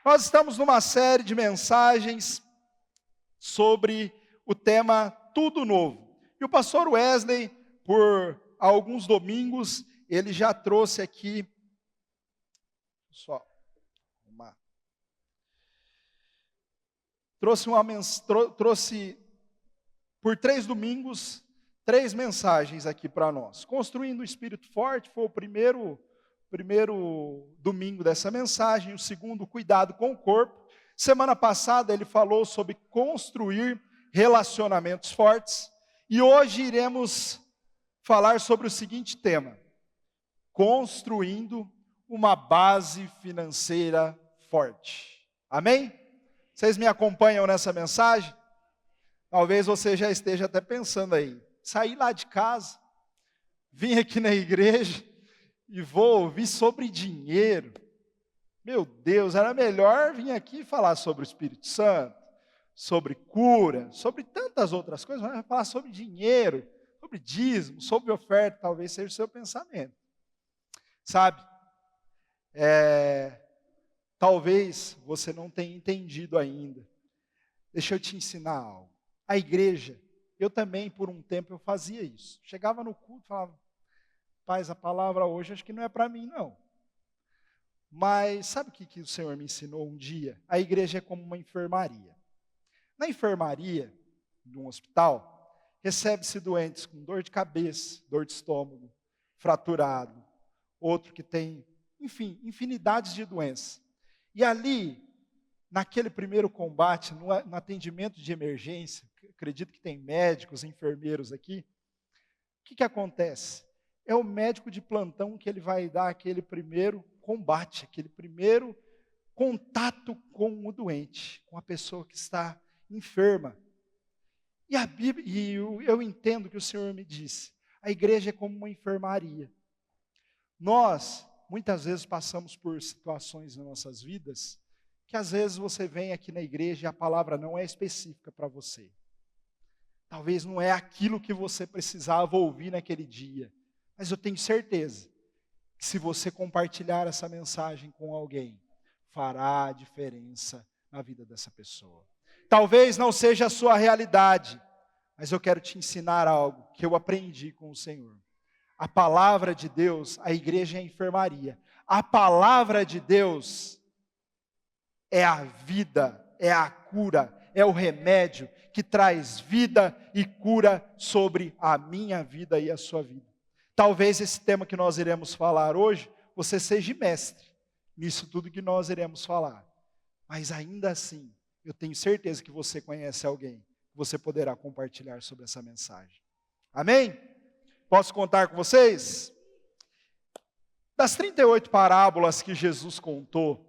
Nós estamos numa série de mensagens sobre o tema Tudo Novo. E o pastor Wesley, por alguns domingos, ele já trouxe aqui, trouxe por 3 domingos, 3 mensagens aqui para nós. Construindo o Espírito Forte foi o primeiro domingo dessa mensagem, o segundo, cuidado com o corpo. Semana passada ele falou sobre construir relacionamentos fortes, e hoje iremos falar sobre o seguinte tema: construindo uma base financeira forte. Amém? Vocês me acompanham nessa mensagem? Talvez você já esteja até pensando aí, saí lá de casa, vim aqui na igreja, e vou ouvir sobre dinheiro. Meu Deus, era melhor vir aqui falar sobre o Espírito Santo, sobre cura, sobre tantas outras coisas, mas falar sobre dinheiro, sobre dízimo, sobre oferta, talvez seja o seu pensamento. Sabe, talvez você não tenha entendido ainda. Deixa eu te ensinar algo. A igreja, eu também por um tempo eu fazia isso. Chegava no culto e falava: Paz, a palavra hoje acho que não é para mim, não. Mas sabe o que o Senhor me ensinou um dia? A igreja é como uma enfermaria. Na enfermaria, de um hospital, recebe-se doentes com dor de cabeça, dor de estômago, fraturado, outro que tem, enfim, infinidades de doenças. E ali, naquele primeiro combate, no atendimento de emergência, acredito que tem médicos, enfermeiros aqui, o que acontece? É o médico de plantão que ele vai dar aquele primeiro combate, aquele primeiro contato com o doente, com a pessoa que está enferma. E a Bíblia, eu entendo que o Senhor me disse, a igreja é como uma enfermaria. Nós, muitas vezes, passamos por situações nas nossas vidas, que às vezes você vem aqui na igreja e a palavra não é específica para você. Talvez não é aquilo que você precisava ouvir naquele dia. Mas eu tenho certeza que se você compartilhar essa mensagem com alguém, fará a diferença na vida dessa pessoa. Talvez não seja a sua realidade, mas eu quero te ensinar algo que eu aprendi com o Senhor. A palavra de Deus, a igreja é a enfermaria. A palavra de Deus é a vida, é a cura, é o remédio que traz vida e cura sobre a minha vida e a sua vida. Talvez esse tema que nós iremos falar hoje, você seja mestre nisso tudo que nós iremos falar. Mas ainda assim, eu tenho certeza que você conhece alguém que você poderá compartilhar sobre essa mensagem. Amém? Posso contar com vocês? Das 38 parábolas que Jesus contou,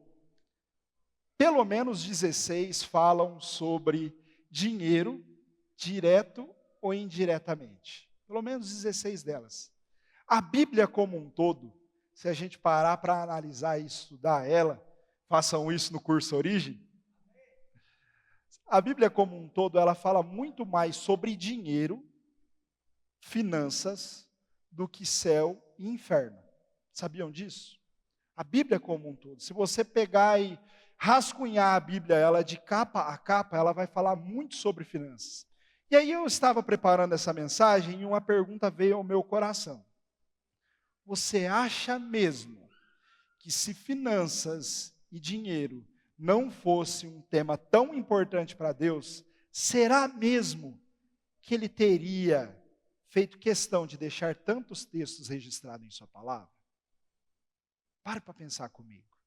pelo menos 16 falam sobre dinheiro, direto ou indiretamente. Pelo menos 16 delas. A Bíblia como um todo, se a gente parar para analisar e estudar ela, façam isso no curso Origem, a Bíblia como um todo, ela fala muito mais sobre dinheiro, finanças, do que céu e inferno. Sabiam disso? A Bíblia como um todo, se você pegar e rascunhar a Bíblia, ela de capa a capa, ela vai falar muito sobre finanças. E aí eu estava preparando essa mensagem e uma pergunta veio ao meu coração. Você acha mesmo que se finanças e dinheiro não fosse um tema tão importante para Deus, será mesmo que Ele teria feito questão de deixar tantos textos registrados em sua palavra? Pare para pensar comigo.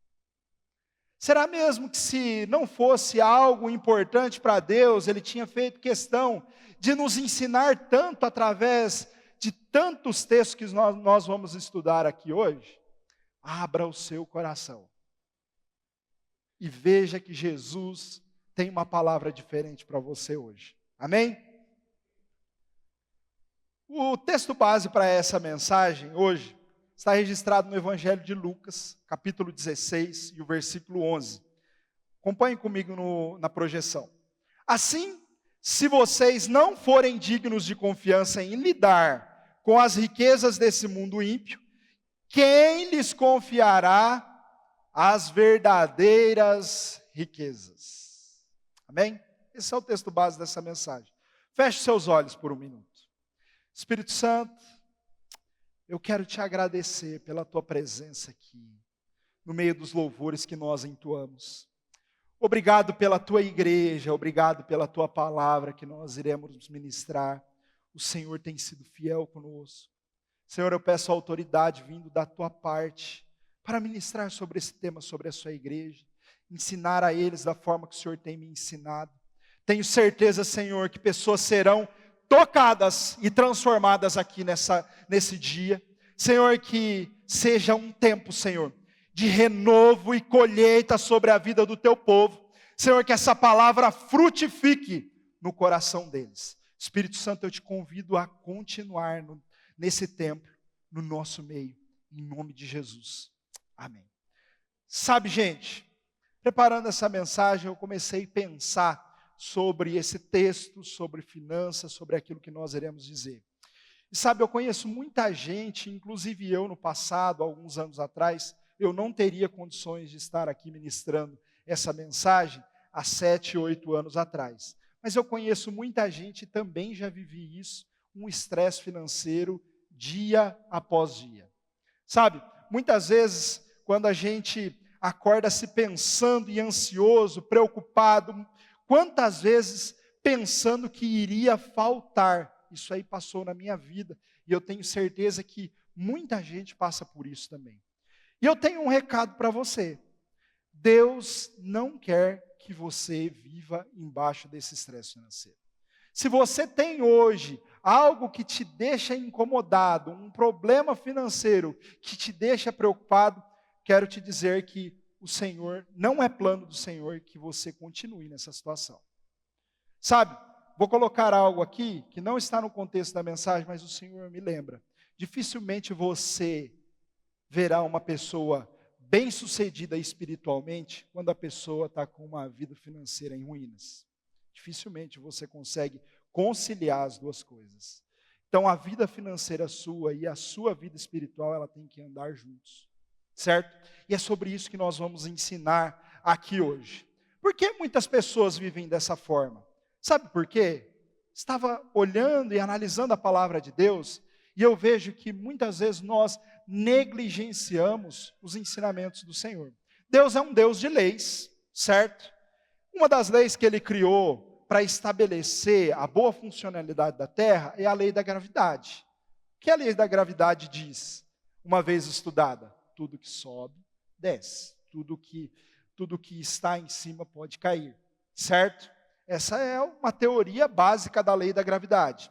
Será mesmo que se não fosse algo importante para Deus, Ele tinha feito questão de nos ensinar tanto através de tantos textos que nós vamos estudar aqui hoje? Abra o seu coração e veja que Jesus tem uma palavra diferente para você hoje. Amém? O texto base para essa mensagem hoje está registrado no Evangelho de Lucas, capítulo 16 e o versículo 11. Acompanhem comigo na projeção. Assim, se vocês não forem dignos de confiança em lidar com as riquezas desse mundo ímpio, quem lhes confiará as verdadeiras riquezas. Amém? Esse é o texto base dessa mensagem. Feche seus olhos por um minuto. Espírito Santo, eu quero te agradecer pela tua presença aqui, no meio dos louvores que nós entoamos. Obrigado pela tua igreja, obrigado pela tua palavra que nós iremos ministrar. O Senhor tem sido fiel conosco. Senhor, eu peço a autoridade vindo da tua parte para ministrar sobre esse tema, sobre a sua igreja, ensinar a eles da forma que o Senhor tem me ensinado. Tenho certeza, Senhor, que pessoas serão tocadas e transformadas aqui nesse dia. Senhor, que seja um tempo, Senhor, de renovo e colheita sobre a vida do teu povo. Senhor, que essa palavra frutifique no coração deles. Espírito Santo, eu te convido a continuar nesse tempo, no nosso meio, em nome de Jesus. Amém. Sabe, gente, preparando essa mensagem, eu comecei a pensar sobre esse texto, sobre finanças, sobre aquilo que nós iremos dizer. E sabe, eu conheço muita gente, inclusive eu no passado, alguns anos atrás, eu não teria condições de estar aqui ministrando essa mensagem há 7, 8 anos atrás. Mas eu conheço muita gente e também já vivi isso, um estresse financeiro dia após dia. Sabe, muitas vezes, quando a gente acorda se pensando e ansioso, preocupado, quantas vezes pensando que iria faltar, isso aí passou na minha vida, e eu tenho certeza que muita gente passa por isso também. E eu tenho um recado para você. Deus não quer que você viva embaixo desse estresse financeiro. Se você tem hoje algo que te deixa incomodado, um problema financeiro que te deixa preocupado, quero te dizer que o Senhor, não é plano do Senhor que você continue nessa situação. Sabe, vou colocar algo aqui que não está no contexto da mensagem, mas o Senhor me lembra. Dificilmente você verá uma pessoa bem-sucedida espiritualmente quando a pessoa está com uma vida financeira em ruínas. Dificilmente você consegue conciliar as duas coisas. Então a vida financeira sua e a sua vida espiritual, ela tem que andar juntos, certo? E é sobre isso que nós vamos ensinar aqui hoje. Por que muitas pessoas vivem dessa forma? Sabe por quê? Estava olhando e analisando a palavra de Deus e eu vejo que muitas vezes nós negligenciamos os ensinamentos do Senhor. Deus é um Deus de leis, certo? Uma das leis que Ele criou para estabelecer a boa funcionalidade da Terra é a lei da gravidade. O que a lei da gravidade diz? Uma vez estudada, tudo que sobe, desce. Tudo que está em cima pode cair, certo? Essa é uma teoria básica da lei da gravidade.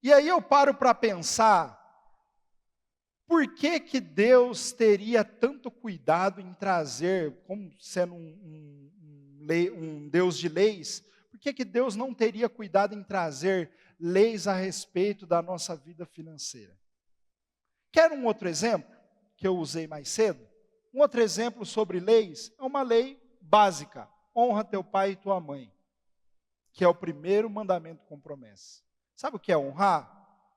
E aí eu paro para pensar, por que Deus teria tanto cuidado em trazer, como sendo um Deus de leis, por que Deus não teria cuidado em trazer leis a respeito da nossa vida financeira? Quer um outro exemplo, que eu usei mais cedo? Um outro exemplo sobre leis, é uma lei básica, honra teu pai e tua mãe, que é o primeiro mandamento com promessa. Sabe o que é honrar?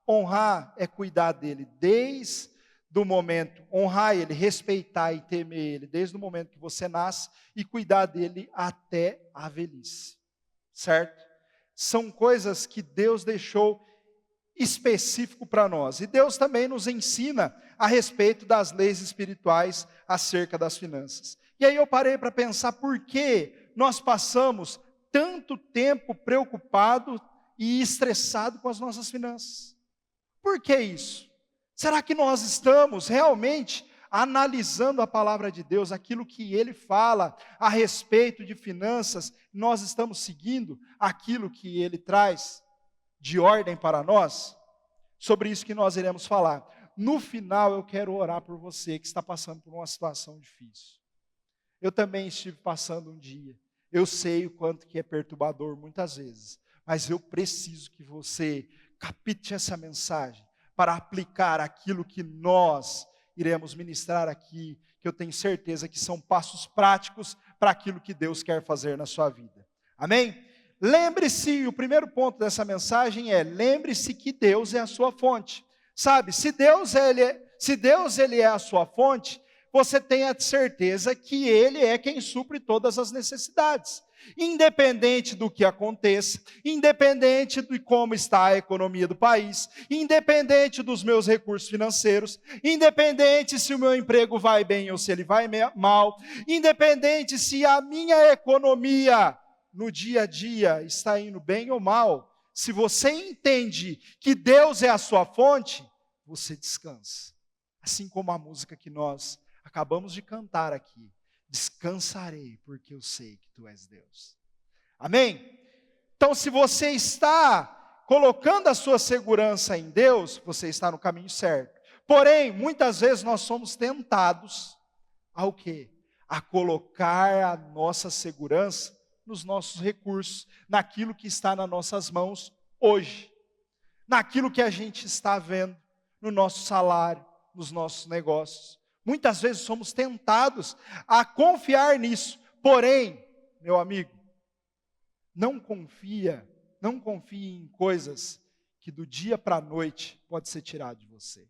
Honrar é cuidar dele desde do momento, honrar ele, respeitar e temer ele, desde o momento que você nasce e cuidar dele até a velhice, certo? São coisas que Deus deixou específico para nós. E Deus também nos ensina a respeito das leis espirituais acerca das finanças. E aí eu parei para pensar por que nós passamos tanto tempo preocupado e estressado com as nossas finanças. Por que isso? Será que nós estamos realmente analisando a palavra de Deus, aquilo que Ele fala a respeito de finanças, nós estamos seguindo aquilo que Ele traz de ordem para nós? Sobre isso que nós iremos falar. No final eu quero orar por você que está passando por uma situação difícil. Eu também estive passando um dia. Eu sei o quanto que é perturbador muitas vezes, mas eu preciso que você capte essa mensagem para aplicar aquilo que nós iremos ministrar aqui, que eu tenho certeza que são passos práticos para aquilo que Deus quer fazer na sua vida. Amém? Lembre-se, o primeiro ponto dessa mensagem é, lembre-se que Deus é a sua fonte. Sabe, se Deus ele é a sua fonte, você tenha certeza que Ele é quem supre todas as necessidades. Independente do que aconteça, independente de como está a economia do país, independente dos meus recursos financeiros, independente se o meu emprego vai bem ou se ele vai mal, independente se a minha economia no dia a dia está indo bem ou mal, se você entende que Deus é a sua fonte, você descansa. Assim como a música que nós acabamos de cantar aqui. Descansarei, porque eu sei que tu és Deus. Amém? Então, se você está colocando a sua segurança em Deus, você está no caminho certo. Porém, muitas vezes nós somos tentados ao quê? A colocar a nossa segurança nos nossos recursos, naquilo que está nas nossas mãos hoje, naquilo que a gente está vendo, no nosso salário, nos nossos negócios. Muitas vezes somos tentados a confiar nisso. Porém, meu amigo, não confie em coisas que do dia para a noite pode ser tirado de você.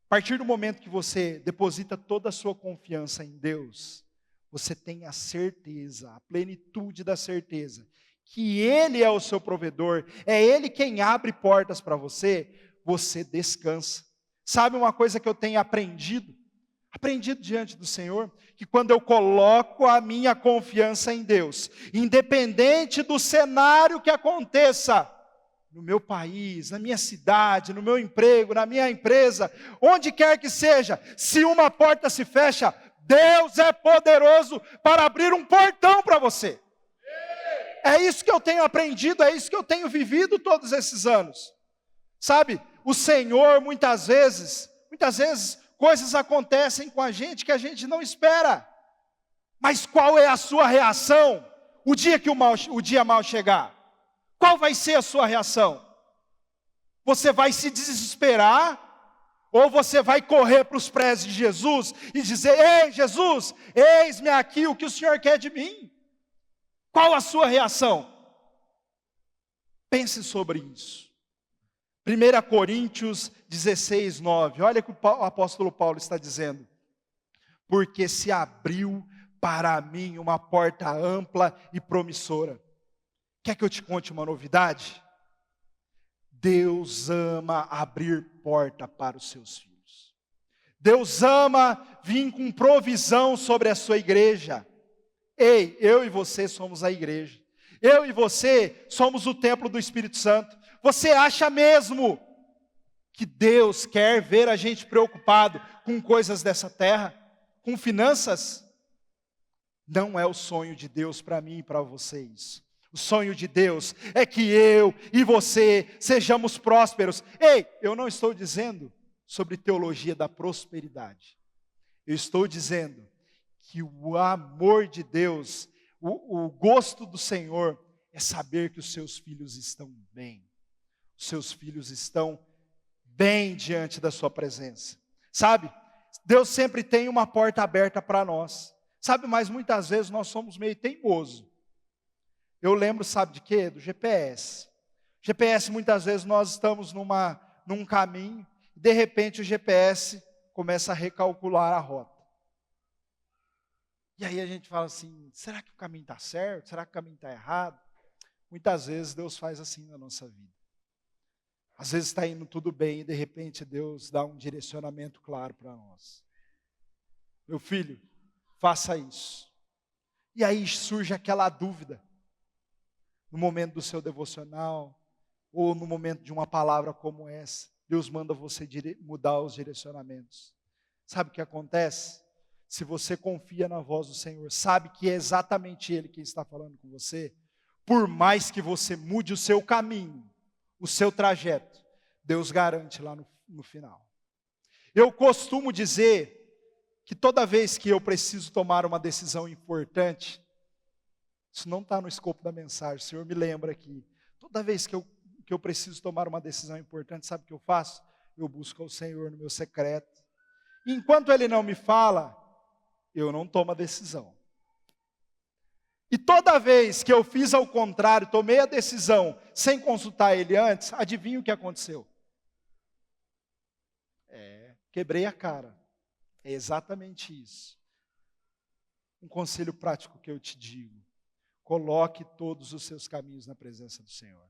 A partir do momento que você deposita toda a sua confiança em Deus, você tem a certeza, a plenitude da certeza, que Ele é o seu provedor, é Ele quem abre portas para você, você descansa. Sabe uma coisa que eu tenho aprendido diante do Senhor? Que quando eu coloco a minha confiança em Deus, independente do cenário que aconteça, no meu país, na minha cidade, no meu emprego, na minha empresa, onde quer que seja, se uma porta se fecha, Deus é poderoso para abrir um portão para você. É isso que eu tenho aprendido, é isso que eu tenho vivido todos esses anos. Sabe, o Senhor muitas vezes, coisas acontecem com a gente que a gente não espera. Mas qual é a sua reação o dia que o dia mal chegar? Qual vai ser a sua reação? Você vai se desesperar? Ou você vai correr para os pés de Jesus e dizer: ei, Jesus, eis-me aqui, o que o Senhor quer de mim? Qual a sua reação? Pense sobre isso. 1 Coríntios 16, 9, olha o que o apóstolo Paulo está dizendo. Porque se abriu para mim uma porta ampla e promissora. Quer que eu te conte uma novidade? Deus ama abrir porta para os seus filhos. Deus ama vir com provisão sobre a sua igreja. Ei, eu e você somos a igreja. Eu e você somos o templo do Espírito Santo. Você acha mesmo que Deus quer ver a gente preocupado com coisas dessa terra? Com finanças? Não é o sonho de Deus para mim e para vocês. O sonho de Deus é que eu e você sejamos prósperos. Ei, eu não estou dizendo sobre teologia da prosperidade. Eu estou dizendo que o amor de Deus, o gosto do Senhor é saber que os seus filhos estão bem. Os seus filhos estão bem diante da sua presença. Sabe, Deus sempre tem uma porta aberta para nós. Sabe, mas muitas vezes nós somos meio teimosos. Eu lembro, sabe de quê? Do GPS. GPS, muitas vezes nós estamos num caminho, e de repente o GPS começa a recalcular a rota. E aí a gente fala assim, será que o caminho está certo? Será que o caminho está errado? Muitas vezes Deus faz assim na nossa vida. Às vezes está indo tudo bem e de repente Deus dá um direcionamento claro para nós. Meu filho, faça isso. E aí surge aquela dúvida. No momento do seu devocional, ou no momento de uma palavra como essa, Deus manda você mudar os direcionamentos. Sabe o que acontece? Se você confia na voz do Senhor, sabe que é exatamente Ele quem está falando com você, por mais que você mude o seu caminho, o seu trajeto, Deus garante lá no final. Eu costumo dizer que toda vez que eu preciso tomar uma decisão importante, isso não está no escopo da mensagem, o Senhor me lembra aqui. Toda vez que eu preciso tomar uma decisão importante, sabe o que eu faço? Eu busco ao Senhor no meu secreto. E enquanto Ele não me fala, eu não tomo a decisão. E toda vez que eu fiz ao contrário, tomei a decisão sem consultar Ele antes, adivinha o que aconteceu? Quebrei a cara. É exatamente isso. Um conselho prático que eu te digo: coloque todos os seus caminhos na presença do Senhor.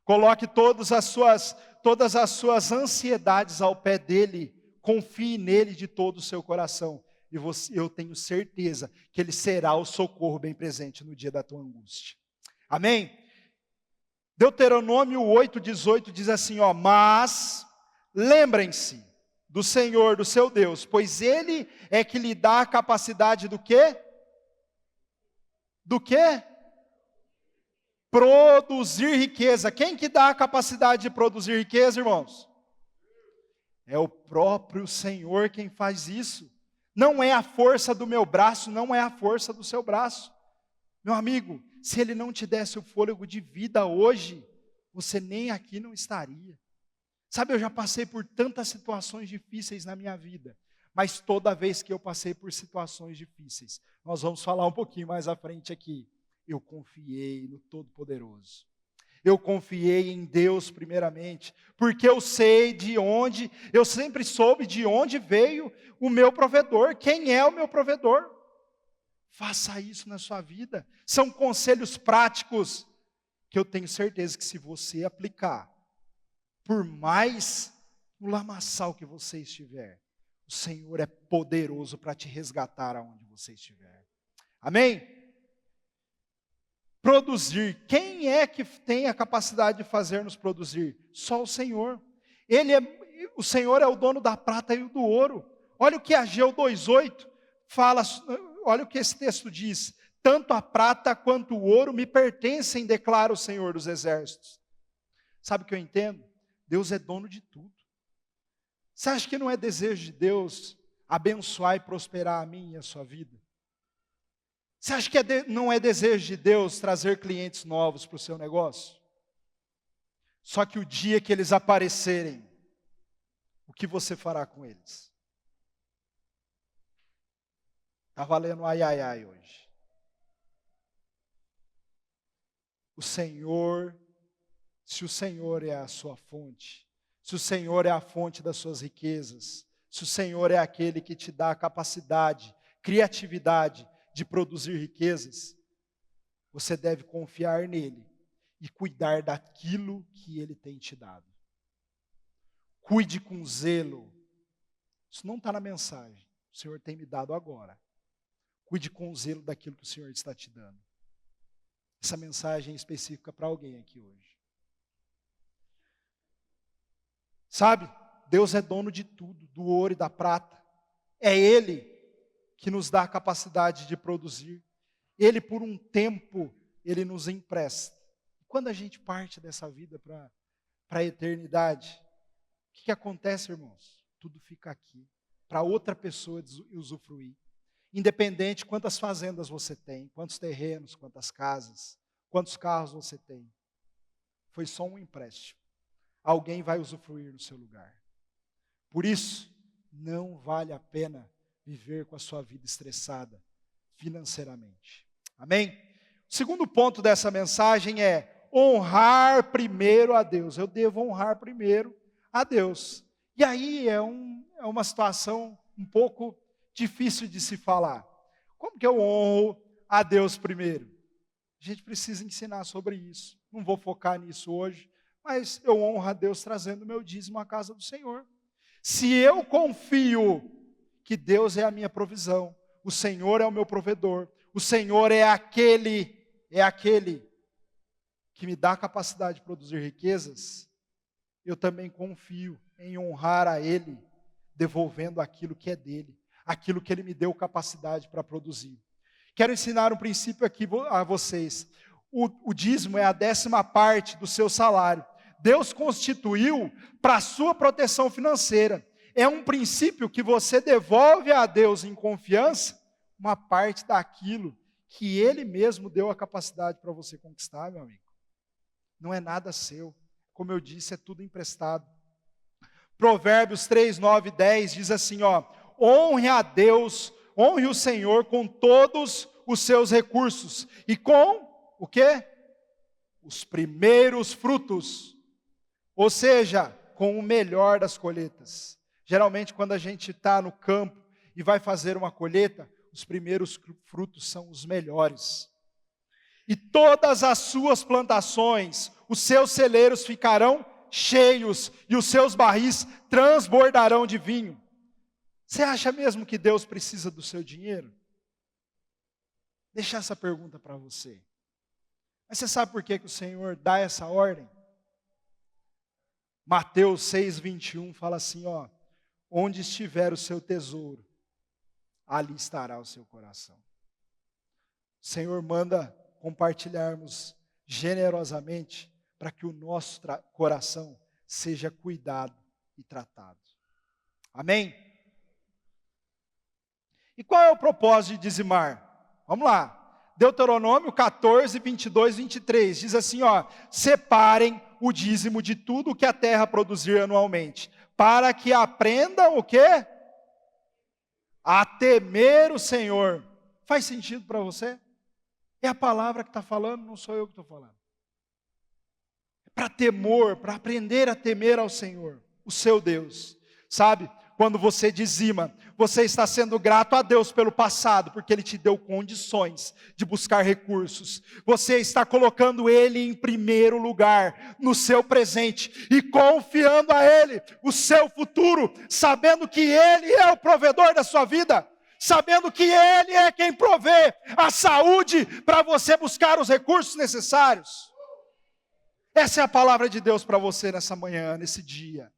Coloque todas as suas ansiedades ao pé dele. Confie nele de todo o seu coração. E eu tenho certeza que ele será o socorro bem presente no dia da tua angústia. Amém? Deuteronômio 8:18 diz assim, mas lembrem-se do Senhor, do seu Deus, pois ele é que lhe dá a capacidade do quê? Do quê? Produzir riqueza. Quem que dá a capacidade de produzir riqueza, irmãos? É o próprio Senhor quem faz isso. Não é a força do meu braço, não é a força do seu braço. Meu amigo, se ele não te desse o fôlego de vida hoje, você nem aqui não estaria. Sabe, eu já passei por tantas situações difíceis na minha vida, mas toda vez que eu passei por situações difíceis, nós vamos falar um pouquinho mais à frente aqui, eu confiei no Todo-Poderoso. Eu confiei em Deus primeiramente, porque eu sempre soube de onde veio o meu provedor, quem é o meu provedor. Faça isso na sua vida. São conselhos práticos que eu tenho certeza que se você aplicar, por mais no lamaçal que você estiver, o Senhor é poderoso para te resgatar aonde você estiver. Amém? Produzir. Quem é que tem a capacidade de fazer-nos produzir? Só o Senhor. O Senhor é o dono da prata e do ouro. Olha o que Ageu 2:8 fala, olha o que esse texto diz. Tanto a prata quanto o ouro me pertencem, declara o Senhor dos Exércitos. Sabe o que eu entendo? Deus é dono de tudo. Você acha que não é desejo de Deus abençoar e prosperar a mim e a sua vida? Você acha que não é desejo de Deus trazer clientes novos para o seu negócio? Só que o dia que eles aparecerem, o que você fará com eles? Está valendo ai, ai, ai hoje. O Senhor, se o Senhor é a sua fonte, se o Senhor é a fonte das suas riquezas, se o Senhor é aquele que te dá a capacidade, criatividade, de produzir riquezas, você deve confiar nele e cuidar daquilo que ele tem te dado. Cuide com zelo. Isso não está na mensagem. O Senhor tem me dado agora. Cuide com zelo daquilo que o Senhor está te dando. Essa mensagem é específica para alguém aqui hoje. Sabe, Deus é dono de tudo, do ouro e da prata. É Ele que nos dá a capacidade de produzir. Ele, por um tempo, Ele nos empresta. Quando a gente parte dessa vida para a eternidade, o que acontece, irmãos? Tudo fica aqui, para outra pessoa usufruir. Independente quantas fazendas você tem, quantos terrenos, quantas casas, quantos carros você tem. Foi só um empréstimo. Alguém vai usufruir no seu lugar. Por isso, não vale a pena viver com a sua vida estressada financeiramente. Amém? O segundo ponto dessa mensagem é honrar primeiro a Deus. Eu devo honrar primeiro a Deus. E aí é uma situação um pouco difícil de se falar. Como que eu honro a Deus primeiro? A gente precisa ensinar sobre isso. Não vou focar nisso hoje, mas eu honro a Deus trazendo o meu dízimo à casa do Senhor. Se eu confio que Deus é a minha provisão, o Senhor é o meu provedor, o Senhor é aquele que me dá a capacidade de produzir riquezas, eu também confio em honrar a Ele, devolvendo aquilo que é dele, aquilo que Ele me deu capacidade para produzir. Quero ensinar um princípio aqui a vocês. O dízimo é a 10ª parte do seu salário. Deus constituiu para a sua proteção financeira. É um princípio que você devolve a Deus em confiança uma parte daquilo que Ele mesmo deu a capacidade para você conquistar, meu amigo. Não é nada seu. Como eu disse, é tudo emprestado. Provérbios 3, 9 e 10 diz assim, honre a Deus, honre o Senhor com todos os seus recursos. E com o quê? Os primeiros frutos. Ou seja, com o melhor das colheitas. Geralmente, quando a gente está no campo e vai fazer uma colheita, os primeiros frutos são os melhores. E todas as suas plantações, os seus celeiros ficarão cheios, e os seus barris transbordarão de vinho. Você acha mesmo que Deus precisa do seu dinheiro? Deixa essa pergunta para você. Mas você sabe por que o Senhor dá essa ordem? Mateus 6:21 fala assim, ó: onde estiver o seu tesouro, ali estará o seu coração. O Senhor manda compartilharmos generosamente para que o nosso coração seja cuidado e tratado. Amém? E qual é o propósito de dizimar? Vamos lá. Deuteronômio 14, 22, 23. Diz assim, ó: separem o dízimo de tudo que a terra produzir anualmente, para que aprendam o quê? A temer o Senhor. Faz sentido para você? É a palavra que está falando, não sou eu que estou falando. É para temor, para aprender a temer ao Senhor, o seu Deus. Sabe, quando você dizima, você está sendo grato a Deus pelo passado, porque Ele te deu condições de buscar recursos. Você está colocando Ele em primeiro lugar, no seu presente, e confiando a Ele o seu futuro, sabendo que Ele é o provedor da sua vida, sabendo que Ele é quem provê a saúde para você buscar os recursos necessários. Essa é a palavra de Deus para você nessa manhã, nesse dia.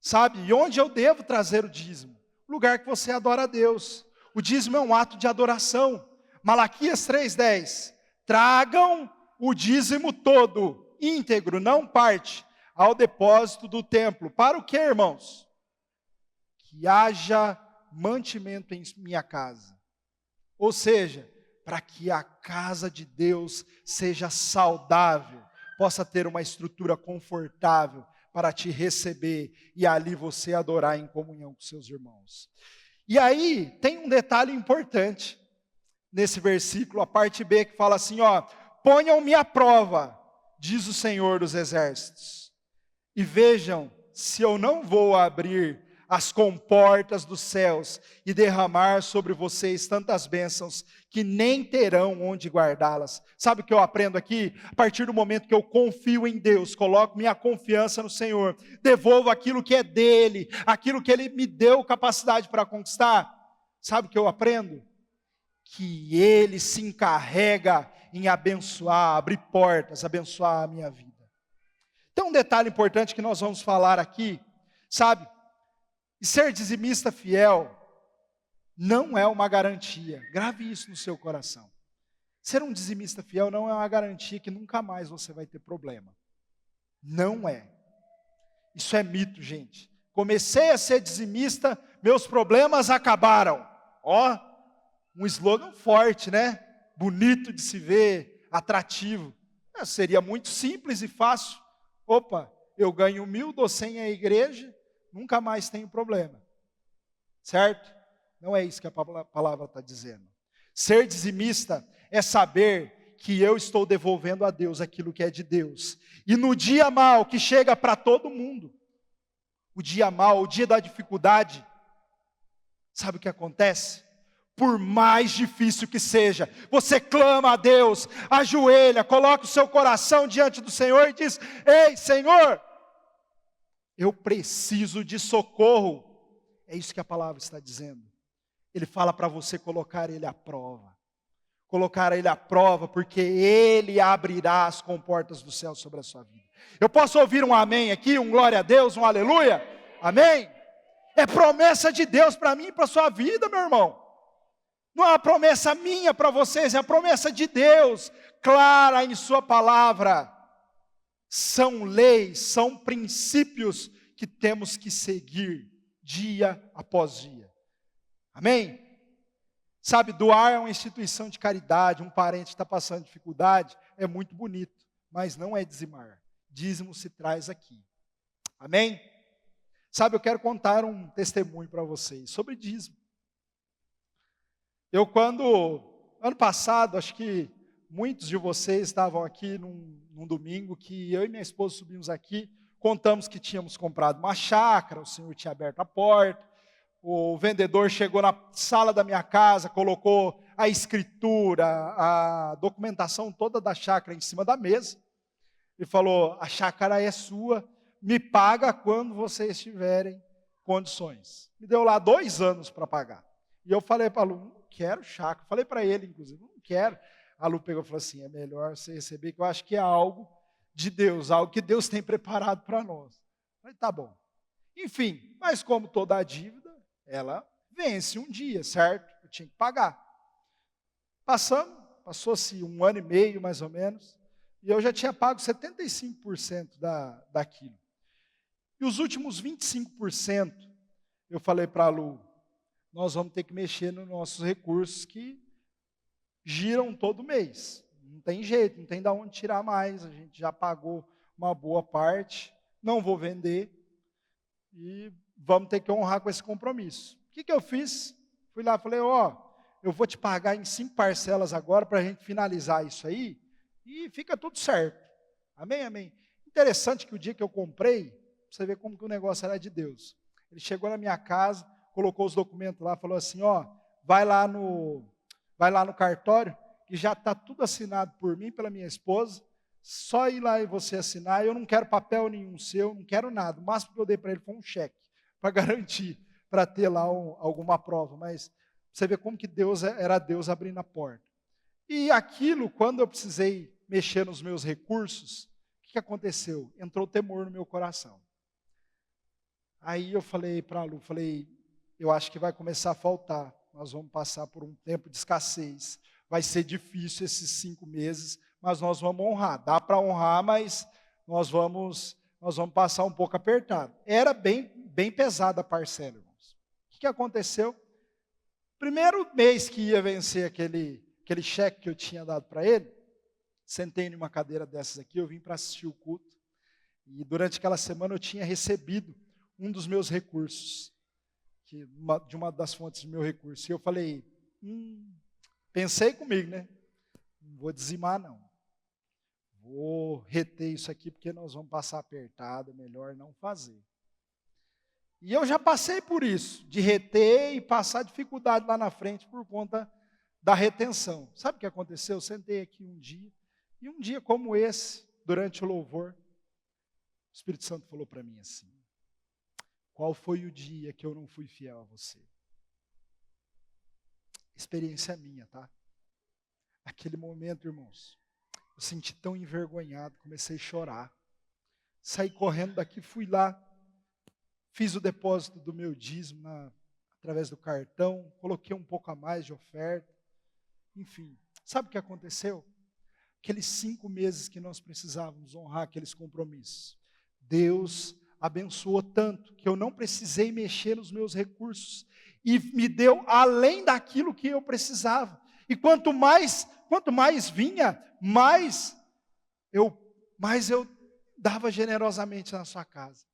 Sabe, e onde eu devo trazer o dízimo? O lugar que você adora a Deus. O dízimo é um ato de adoração. Malaquias 3:10. Tragam o dízimo todo, íntegro, não parte, ao depósito do templo. Para o quê, irmãos? Que haja mantimento em minha casa. Ou seja, para que a casa de Deus seja saudável, possa ter uma estrutura confortável para te receber e ali você adorar em comunhão com seus irmãos. E aí tem um detalhe importante nesse versículo, a parte B, que fala assim, ó: ponham-me à prova, diz o Senhor dos Exércitos, e vejam se eu não vou abrir as comportas dos céus e derramar sobre vocês tantas bênçãos que nem terão onde guardá-las. Sabe o que eu aprendo aqui? A partir do momento que eu confio em Deus, coloco minha confiança no Senhor, devolvo aquilo que é dele, aquilo que ele me deu capacidade para conquistar. Sabe o que eu aprendo? Que ele se encarrega em abençoar, abrir portas, abençoar a minha vida. Então um detalhe importante que nós vamos falar aqui, sabe? E ser dizimista fiel não é uma garantia. Grave isso no seu coração. Ser um dizimista fiel não é uma garantia que nunca mais você vai ter problema. Não é. Isso é mito, gente. Comecei a ser dizimista, meus problemas acabaram. Ó, um slogan forte, né? Bonito de se ver, atrativo. Seria muito simples e fácil. Opa, eu ganho 1.000, dou 100 à igreja, nunca mais tenho problema. Certo? Não é isso que a palavra está dizendo. Ser dizimista é saber que eu estou devolvendo a Deus aquilo que é de Deus. E no dia mau, que chega para todo mundo, o dia mau, o dia da dificuldade, sabe o que acontece? Por mais difícil que seja, você clama a Deus, ajoelha, coloca o seu coração diante do Senhor e diz: ei, Senhor, eu preciso de socorro. É isso que a palavra está dizendo. Ele fala para você colocar Ele à prova. Colocar Ele à prova, porque Ele abrirá as comportas do céu sobre a sua vida. Eu posso ouvir um amém aqui, um glória a Deus, um aleluia? Amém? É promessa de Deus para mim e para a sua vida, meu irmão. Não é uma promessa minha para vocês, é a promessa de Deus, clara em sua palavra. São leis, são princípios que temos que seguir dia após dia. Amém? Sabe, doar é uma instituição de caridade, um parente está passando dificuldade, é muito bonito, mas não é dizimar. Dízimo se traz aqui. Amém? Sabe, eu quero contar um testemunho para vocês sobre dízimo. Ano passado, acho que muitos de vocês estavam aqui num domingo que eu e minha esposa subimos aqui, contamos que tínhamos comprado uma chácara, o Senhor tinha aberto a porta, o vendedor chegou na sala da minha casa, colocou a escritura, a documentação toda da chácara em cima da mesa, e falou: a chácara é sua, me paga quando vocês tiverem condições. Me deu lá 2 anos para pagar. E eu falei para a Lu: não quero chácara. Falei para ele, inclusive: não quero. A Lu pegou e falou assim: é melhor você receber, que eu acho que é algo de Deus, algo que Deus tem preparado para nós. Eu falei: tá bom. Enfim, mas como toda a dívida, ela vence um dia, certo? Eu tinha que pagar. Passou-se 1 ano e meio, mais ou menos, e eu já tinha pago 75% daquilo. E os últimos 25%, eu falei para a Lu: nós vamos ter que mexer nos nossos recursos que giram todo mês. Não tem jeito, não tem de onde tirar mais, a gente já pagou uma boa parte, não vou vender, e vamos ter que honrar com esse compromisso. O que eu fiz? Fui lá e falei: eu vou te pagar em 5 parcelas agora para a gente finalizar isso aí, e fica tudo certo. Amém, amém. Interessante que o dia que eu comprei, você vê como que o negócio era de Deus. Ele chegou na minha casa, colocou os documentos lá, falou assim: vai lá no cartório, que já está tudo assinado por mim, pela minha esposa, só ir lá e você assinar, eu não quero papel nenhum seu, não quero nada. O máximo que eu dei para ele foi um cheque, para garantir, para ter lá alguma prova, mas você vê como que Deus era Deus abrindo a porta. E aquilo, quando eu precisei mexer nos meus recursos, o que aconteceu? Entrou temor no meu coração. Aí eu falei para a Lu, eu acho que vai começar a faltar, nós vamos passar por um tempo de escassez, vai ser difícil esses 5 meses, mas nós vamos honrar, dá para honrar, mas nós vamos passar um pouco apertado. Era bem pesada a parcela, irmãos. O que aconteceu? Primeiro mês que ia vencer aquele cheque que eu tinha dado para ele, sentei numa cadeira dessas aqui, eu vim para assistir o culto, e durante aquela semana eu tinha recebido um dos meus recursos, de uma das fontes do meu recurso, e eu falei: pensei comigo, né? Não vou dizimar não, vou reter isso aqui, porque nós vamos passar apertado, é melhor não fazer. E eu já passei por isso, de reter e passar dificuldade lá na frente por conta da retenção. Sabe o que aconteceu? Eu sentei aqui um dia, e um dia como esse, durante o louvor, o Espírito Santo falou para mim assim: qual foi o dia que eu não fui fiel a você? Experiência minha, tá? Aquele momento, irmãos, eu senti tão envergonhado, comecei a chorar. Saí correndo daqui, fui lá, fiz o depósito do meu dízimo através do cartão, coloquei um pouco a mais de oferta, enfim. Sabe o que aconteceu? Aqueles 5 meses que nós precisávamos honrar aqueles compromissos, Deus abençoou tanto que eu não precisei mexer nos meus recursos e me deu além daquilo que eu precisava. E quanto mais vinha, mais eu dava generosamente na sua casa.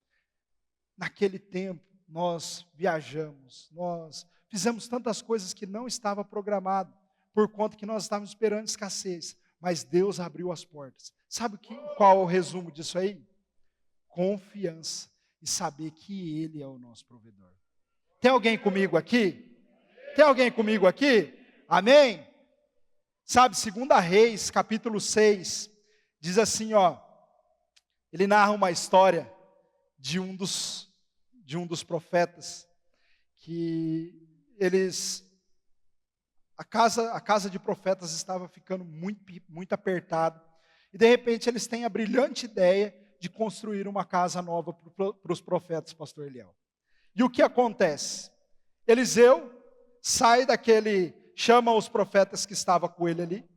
Naquele tempo nós viajamos, nós fizemos tantas coisas que não estava programado, por conta que nós estávamos esperando escassez, mas Deus abriu as portas. Sabe qual é o resumo disso aí? Confiança e saber que Ele é o nosso provedor. Tem alguém comigo aqui? Tem alguém comigo aqui? Amém? Sabe, 2 Reis, capítulo 6, diz assim, ele narra uma história de um dos profetas, que a casa de profetas estava ficando muito apertada, e de repente eles têm a brilhante ideia de construir uma casa nova para os profetas, pastor Eliel. E o que acontece? Eliseu chama os profetas que estavam com ele ali,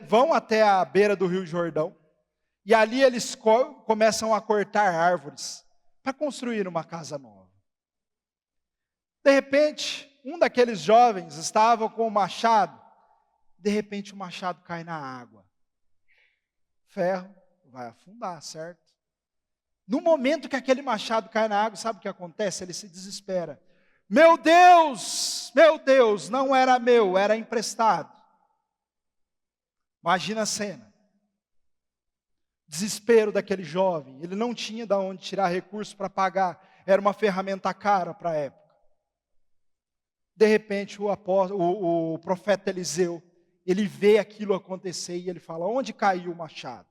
vão até a beira do Rio Jordão, e ali eles começam a cortar árvores para construir uma casa nova. De repente, um daqueles jovens estava com o machado, de repente o machado cai na água. Ferro vai afundar, certo? No momento que aquele machado cai na água, sabe o que acontece? Ele se desespera. Meu Deus, não era meu, era emprestado. Imagina a cena. Desespero daquele jovem, ele não tinha de onde tirar recursos para pagar, era uma ferramenta cara para a época. De repente o profeta Eliseu, ele vê aquilo acontecer e ele fala: onde caiu o machado?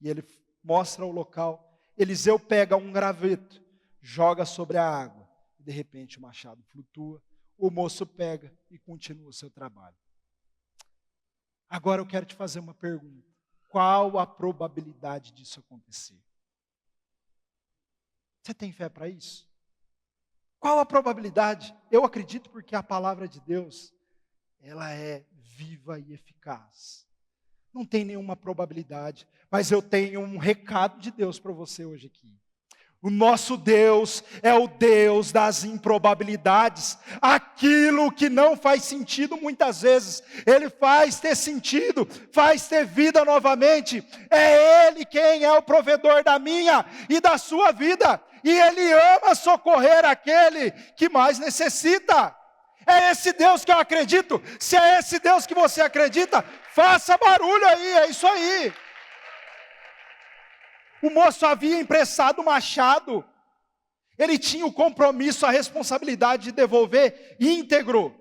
E ele mostra o local. Eliseu pega um graveto, joga sobre a água. E de repente o machado flutua. O moço pega e continua o seu trabalho. Agora eu quero te fazer uma pergunta. Qual a probabilidade disso acontecer? Você tem fé para isso? Qual a probabilidade? Eu acredito porque a palavra de Deus, ela é viva e eficaz. Não tem nenhuma probabilidade, mas eu tenho um recado de Deus para você hoje aqui. O nosso Deus é o Deus das improbabilidades. Aquilo que não faz sentido muitas vezes, Ele faz ter sentido, faz ter vida novamente. É Ele quem é o provedor da minha e da sua vida. E Ele ama socorrer aquele que mais necessita. É esse Deus que eu acredito. Se é esse Deus que você acredita, faça barulho aí, é isso aí. O moço havia emprestado o machado. Ele tinha o compromisso, a responsabilidade de devolver íntegro.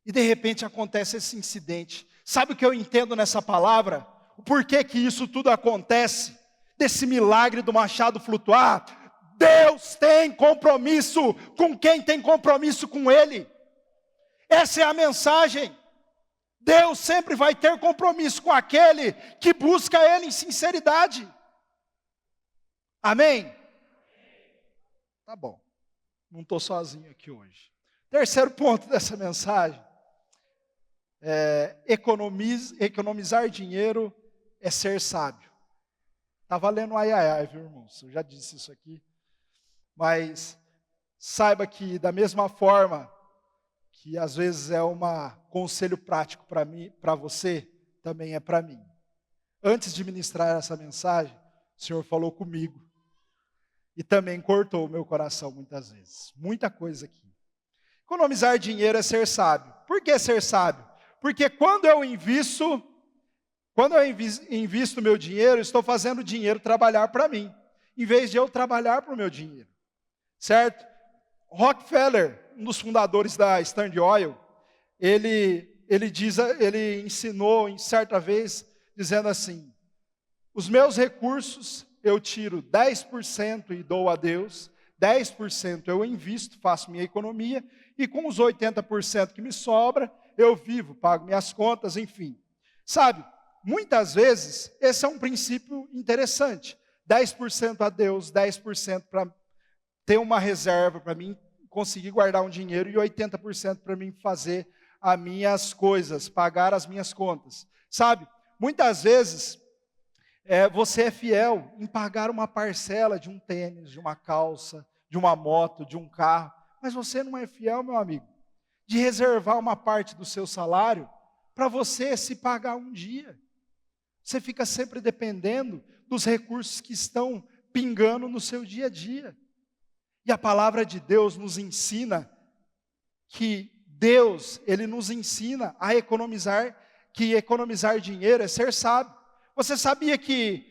E de repente acontece esse incidente. Sabe o que eu entendo nessa palavra? O porquê que isso tudo acontece? Desse milagre do machado flutuar. Deus tem compromisso com quem tem compromisso com Ele. Essa é a mensagem. Deus sempre vai ter compromisso com aquele que busca Ele em sinceridade. Amém? Tá bom. Não estou sozinho aqui hoje. Terceiro ponto dessa mensagem. Economizar dinheiro é ser sábio. Está valendo ai, ai, ai, viu, irmãos? Eu já disse isso aqui. Mas saiba que da mesma forma que às vezes é um conselho prático para mim, para você, também é para mim. Antes de ministrar essa mensagem, o Senhor falou comigo. E também cortou o meu coração muitas vezes. Muita coisa aqui. Economizar dinheiro é ser sábio. Por que ser sábio? Porque quando eu invisto meu dinheiro, estou fazendo o dinheiro trabalhar para mim, em vez de eu trabalhar para o meu dinheiro. Certo? Rockefeller, um dos fundadores da Standard Oil, ele ensinou em certa vez, dizendo assim: os meus recursos eu tiro 10% e dou a Deus, 10% eu invisto, faço minha economia, e com os 80% que me sobra, eu vivo, pago minhas contas, enfim. Sabe, muitas vezes, esse é um princípio interessante. 10% a Deus, 10% para ter uma reserva para mim, conseguir guardar um dinheiro, e 80% para mim fazer as minhas coisas, pagar as minhas contas. Sabe, muitas vezes você é fiel em pagar uma parcela de um tênis, de uma calça, de uma moto, de um carro, mas você não é fiel, meu amigo, de reservar uma parte do seu salário para você se pagar um dia. Você fica sempre dependendo dos recursos que estão pingando no seu dia a dia. E a palavra de Deus nos ensina que Deus, Ele nos ensina a economizar, que economizar dinheiro é ser sábio. Você sabia que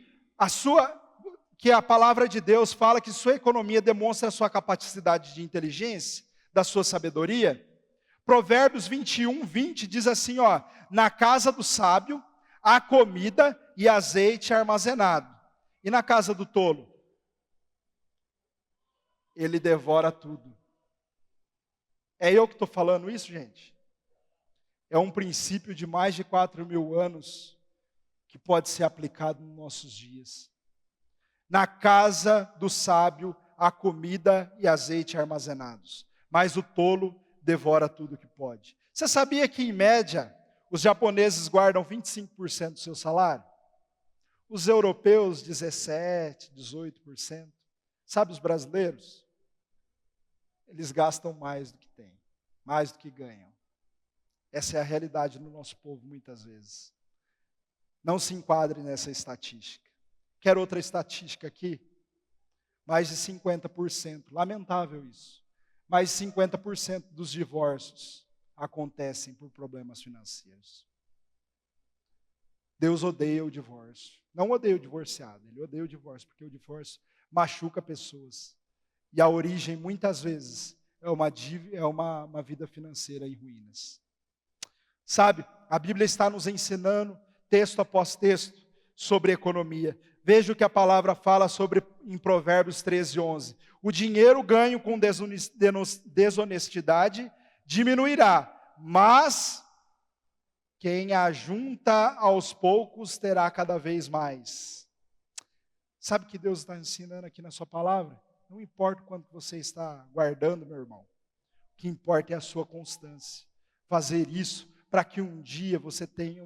a palavra de Deus fala que sua economia demonstra a sua capacidade de inteligência, da sua sabedoria? Provérbios 21:20 diz assim, ó: na casa do sábio há comida e azeite armazenado, e na casa do tolo ele devora tudo. É eu que estou falando isso, gente? É um princípio de mais de 4.000 anos que pode ser aplicado nos nossos dias. Na casa do sábio há comida e azeite armazenados, mas o tolo devora tudo que pode. Você sabia que, em média, os japoneses guardam 25% do seu salário? Os europeus, 17%, 18%. Sabe os brasileiros? Eles gastam mais do que têm, mais do que ganham. Essa é a realidade do nosso povo muitas vezes. Não se enquadre nessa estatística. Quer outra estatística aqui? Mais de 50%, lamentável isso. Mais de 50% dos divórcios acontecem por problemas financeiros. Deus odeia o divórcio. Não odeia o divorciado, Ele odeia o divórcio, porque o divórcio machuca pessoas. E a origem, muitas vezes, é uma vida financeira em ruínas. Sabe, a Bíblia está nos ensinando, texto após texto, sobre economia. Veja o que a palavra fala sobre em Provérbios 13:11. O dinheiro ganho com desonestidade diminuirá, mas quem ajunta aos poucos terá cada vez mais. Sabe o que Deus está ensinando aqui na sua palavra? Não importa o quanto você está guardando, meu irmão. O que importa é a sua constância. Fazer isso para que um dia você tenha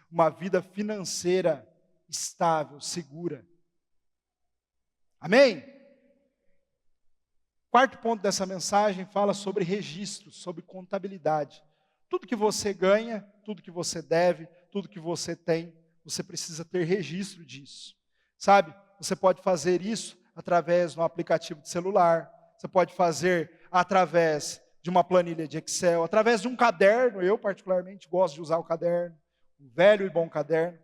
uma vida financeira estável, segura. Amém? Quarto ponto dessa mensagem fala sobre registro, sobre contabilidade. Tudo que você ganha, tudo que você deve, tudo que você tem, você precisa ter registro disso. Sabe, você pode fazer isso através de um aplicativo de celular, você pode fazer através de uma planilha de Excel, através de um caderno. Eu particularmente gosto de usar o caderno, um velho e bom caderno.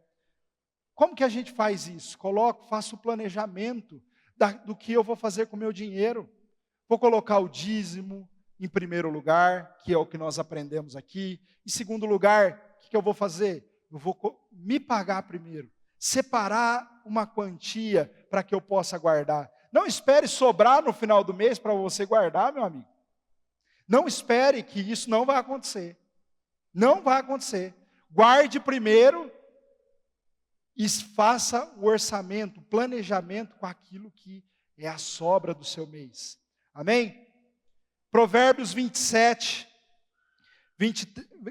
Como que a gente faz isso? Faço o planejamento do que eu vou fazer com o meu dinheiro. Vou colocar o dízimo em primeiro lugar, que é o que nós aprendemos aqui. Em segundo lugar, o que eu vou fazer? Eu vou me pagar primeiro. Separar uma quantia para que eu possa guardar. Não espere sobrar no final do mês para você guardar, meu amigo. Não espere, que isso não vai acontecer. Não vai acontecer. Guarde primeiro e faça o orçamento, o planejamento com aquilo que é a sobra do seu mês. Amém? Provérbios 27,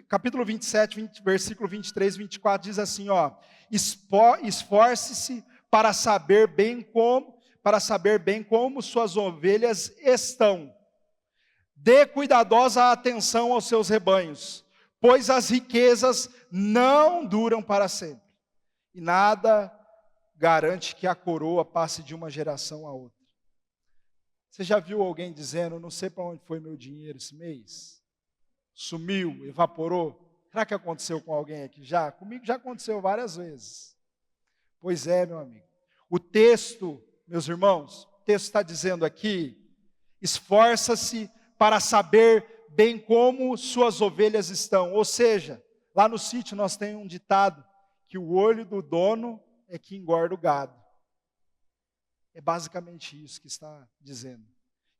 capítulo 27, versículo 23 e 24 diz assim, esforce-se para saber bem como suas ovelhas estão. Dê cuidadosa atenção aos seus rebanhos, pois as riquezas não duram para sempre. E nada garante que a coroa passe de uma geração a outra. Você já viu alguém dizendo, não sei para onde foi meu dinheiro esse mês? Sumiu, evaporou? Será que aconteceu com alguém aqui já? Comigo já aconteceu várias vezes. Pois é, meu amigo. O texto, meus irmãos, o texto está dizendo aqui, esforça-se para saber bem como suas ovelhas estão. Ou seja, lá no sítio nós temos um ditado, que o olho do dono é que engorda o gado. É basicamente isso que está dizendo.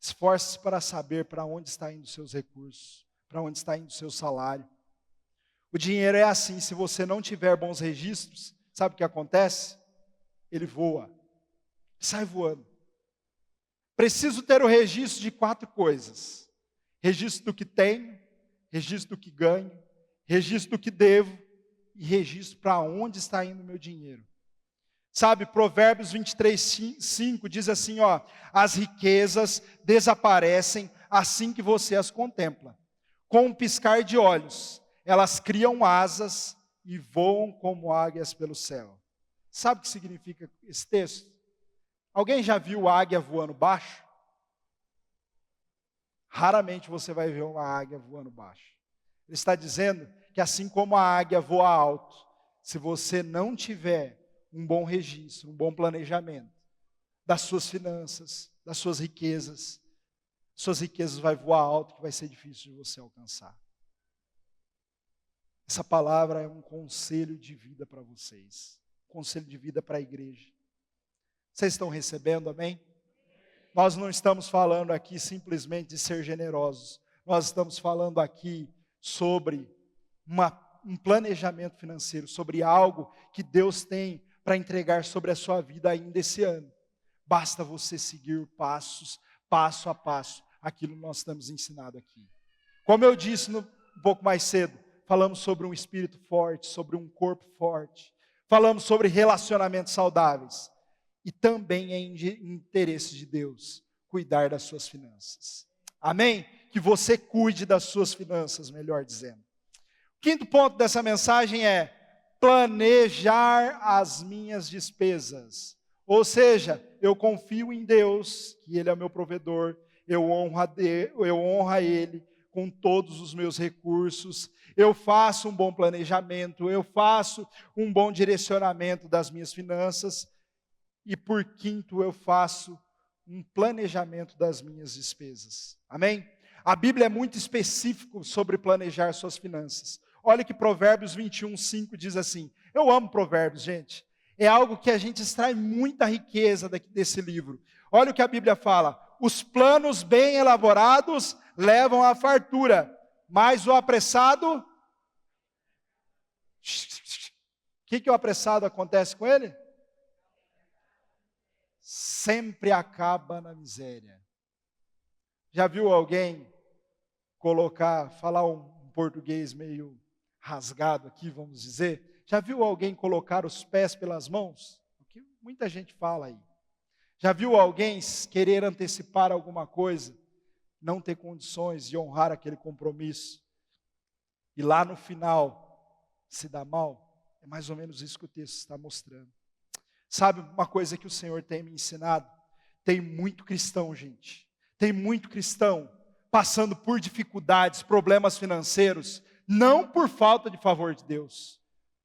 Esforce-se para saber para onde está indo os seus recursos, para onde está indo o seu salário. O dinheiro é assim, se você não tiver bons registros, sabe o que acontece? Ele voa, sai voando. Preciso ter o registro de 4 coisas. Registro do que tenho, registro do que ganho, registro do que devo e registro para onde está indo o meu dinheiro. Sabe, Provérbios 23:5 diz assim, as riquezas desaparecem assim que você as contempla. Com um piscar de olhos, elas criam asas e voam como águias pelo céu. Sabe o que significa esse texto? Alguém já viu águia voando baixo? Raramente você vai ver uma águia voando baixo. Ele está dizendo que assim como a águia voa alto, se você não tiver um bom registro, um bom planejamento das suas finanças, das suas riquezas vai voar alto, que vai ser difícil de você alcançar. Essa palavra é um conselho de vida para vocês, conselho de vida para a igreja. Vocês estão recebendo, amém? Nós não estamos falando aqui simplesmente de ser generosos, nós estamos falando aqui sobre um planejamento financeiro, sobre algo que Deus tem para entregar sobre a sua vida ainda esse ano. Basta você seguir passo a passo, aquilo que nós estamos ensinando aqui. Como eu disse um pouco mais cedo, falamos sobre um espírito forte, sobre um corpo forte, falamos sobre relacionamentos saudáveis, e também é interesse de Deus cuidar das suas finanças. Amém? Que você cuide das suas finanças, melhor dizendo. O quinto ponto dessa mensagem é planejar as minhas despesas. Ou seja, eu confio em Deus, que Ele é o meu provedor, eu honro a Ele com todos os meus recursos, eu faço um bom planejamento, eu faço um bom direcionamento das minhas finanças, e por quinto, eu faço um planejamento das minhas despesas. Amém? A Bíblia é muito específico sobre planejar suas finanças. Olha que Provérbios 21:5 diz assim. Eu amo Provérbios, gente. É algo que a gente extrai muita riqueza desse livro. Olha o que a Bíblia fala. Os planos bem elaborados levam à fartura, mas o apressado... O que o apressado acontece com ele? Sempre acaba na miséria. Já viu alguém falar um português meio rasgado aqui, vamos dizer? Já viu alguém colocar os pés pelas mãos? O que muita gente fala aí. Já viu alguém querer antecipar alguma coisa, não ter condições de honrar aquele compromisso, e lá no final se dá mal? É mais ou menos isso que o texto está mostrando. Sabe uma coisa que o Senhor tem me ensinado? Tem muito cristão, gente. Tem muito cristão passando por dificuldades, problemas financeiros, não por falta de favor de Deus,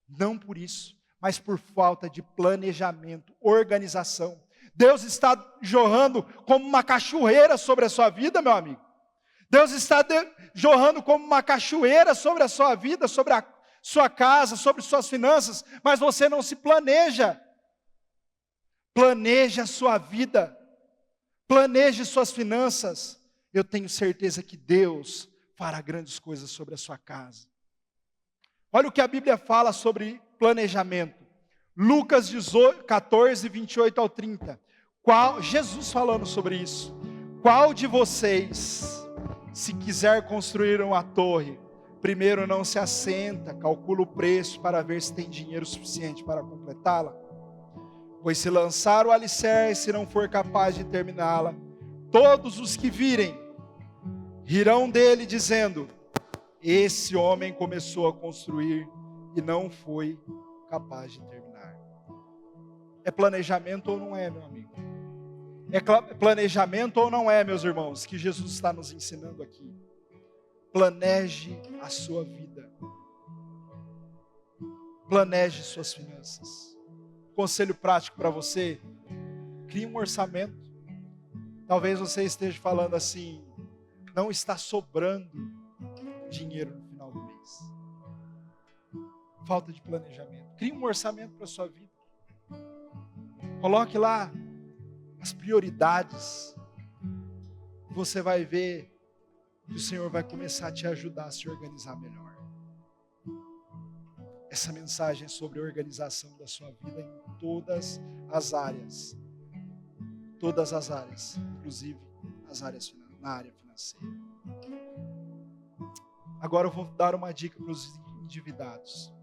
não por isso, mas por falta de planejamento, organização. Deus está jorrando como uma cachoeira sobre a sua vida, meu amigo. Deus está jorrando como uma cachoeira sobre a sua vida, sobre a sua casa, sobre suas finanças, mas você não se planeja. Planeje a sua vida, planeje suas finanças. Eu tenho certeza que Deus fará grandes coisas sobre a sua casa. Olha o que a Bíblia fala sobre planejamento. Lucas 14, 28 ao 30. Jesus falando sobre isso. Qual de vocês, se quiser construir uma torre, primeiro não se assenta, calcula o preço para ver se tem dinheiro suficiente para completá-la? Pois se lançar o alicerce e não for capaz de terminá-la, todos os que virem, rirão dele dizendo, esse homem começou a construir e não foi capaz de terminar. É planejamento ou não é, meu amigo? É planejamento ou não é, meus irmãos, que Jesus está nos ensinando aqui? Planeje a sua vida. Planeje suas finanças. Conselho prático para você: crie um orçamento. Talvez você esteja falando assim, não está sobrando dinheiro no final do mês. Falta de planejamento. Crie um orçamento para a sua vida. Coloque lá as prioridades. Você vai ver que o Senhor vai começar a te ajudar a se organizar melhor. Essa mensagem é sobre a organização da sua vida em todas as áreas. Todas as áreas, inclusive na área financeira. Agora eu vou dar uma dica para os endividados.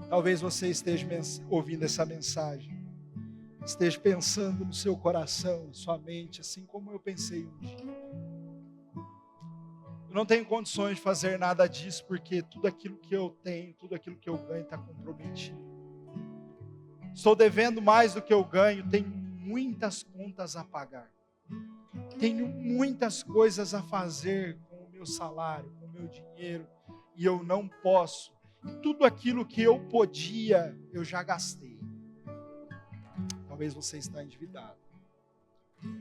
Talvez você esteja ouvindo essa mensagem, esteja pensando no seu coração, na sua mente, assim como eu pensei um dia. Eu não tenho condições de fazer nada disso, porque tudo aquilo que eu tenho, tudo aquilo que eu ganho está comprometido. Estou devendo mais do que eu ganho, tenho muitas contas a pagar. Tenho muitas coisas a fazer com o meu salário, com o meu dinheiro, e eu não posso. Tudo aquilo que eu podia, eu já gastei. Talvez você está endividado.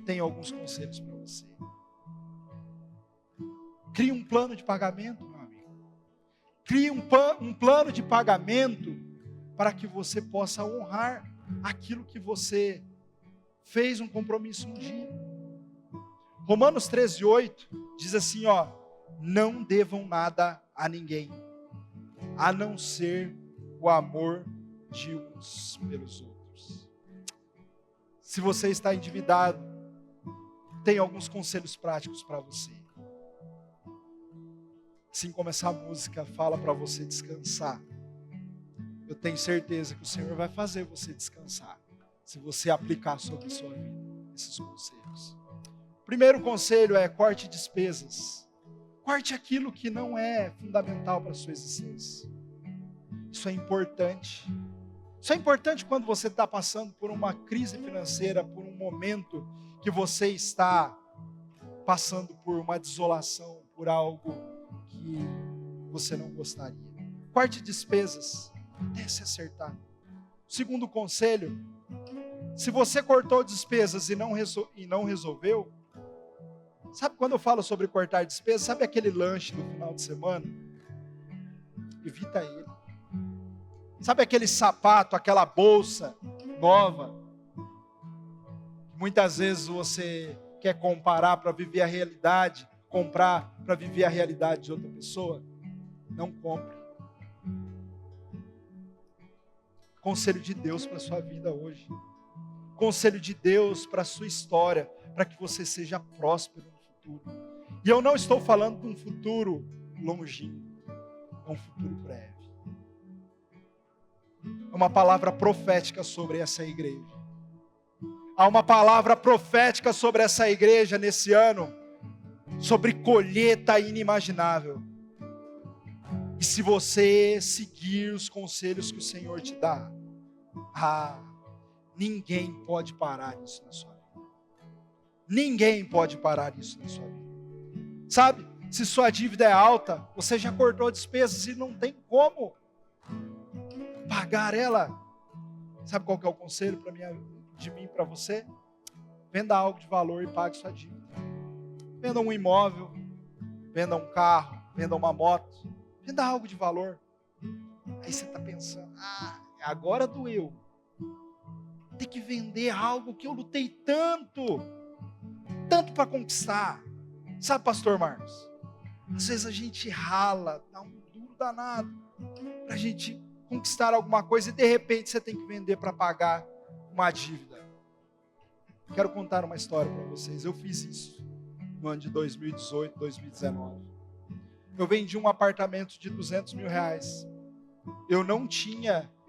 Tenho alguns conselhos para você. Crie um plano de pagamento, meu amigo. Crie um plano de pagamento para que você possa honrar aquilo que você fez um compromisso um dia. Romanos 13:8 diz assim, não devam nada a ninguém, a não ser o amor de uns pelos outros. Se você está endividado, tem alguns conselhos práticos para você. Assim como essa música fala para você descansar, eu tenho certeza que o Senhor vai fazer você descansar, se você aplicar sobre a sua vida esses conselhos. O primeiro conselho é: corte despesas. Corte aquilo que não é fundamental para a sua existência. Isso é importante. Isso é importante quando você está passando por uma crise financeira, por um momento que você está passando por uma desolação, por algo que você não gostaria. Corte despesas, até se acertar. Segundo conselho: se você cortou despesas e não resolveu, Sabe quando eu falo sobre cortar despesa? Sabe aquele lanche do final de semana? Evita ele. Sabe aquele sapato, aquela bolsa nova? Muitas vezes você quer comparar para viver a realidade, comprar para viver a realidade de outra pessoa? Não compre. Conselho de Deus para a sua vida hoje. Conselho de Deus para a sua história, para que você seja próspero no futuro. E eu não estou falando de um futuro longínquo, é um futuro breve. É uma palavra profética sobre essa igreja. Há uma palavra profética sobre essa igreja nesse ano, sobre colheita inimaginável. E se você seguir os conselhos que o Senhor te dá, ninguém pode parar isso na sua vida. Ninguém pode parar isso na sua vida. Sabe, se sua dívida é alta, você já cortou despesas e não tem como pagar ela. Sabe qual que é o conselho de mim para você? Venda algo de valor e pague sua dívida. Venda um imóvel, venda um carro, venda uma moto, venda algo de valor. Aí você está pensando, agora doeu. Tem que vender algo que eu lutei tanto para conquistar. Sabe, pastor Marcos? Às vezes a gente rala, dá um duro danado para a gente conquistar alguma coisa e de repente você tem que vender para pagar uma dívida. Quero contar uma história para vocês. Eu fiz isso no ano de 2018, 2019. Eu vendi um apartamento de 200 mil reais. Eu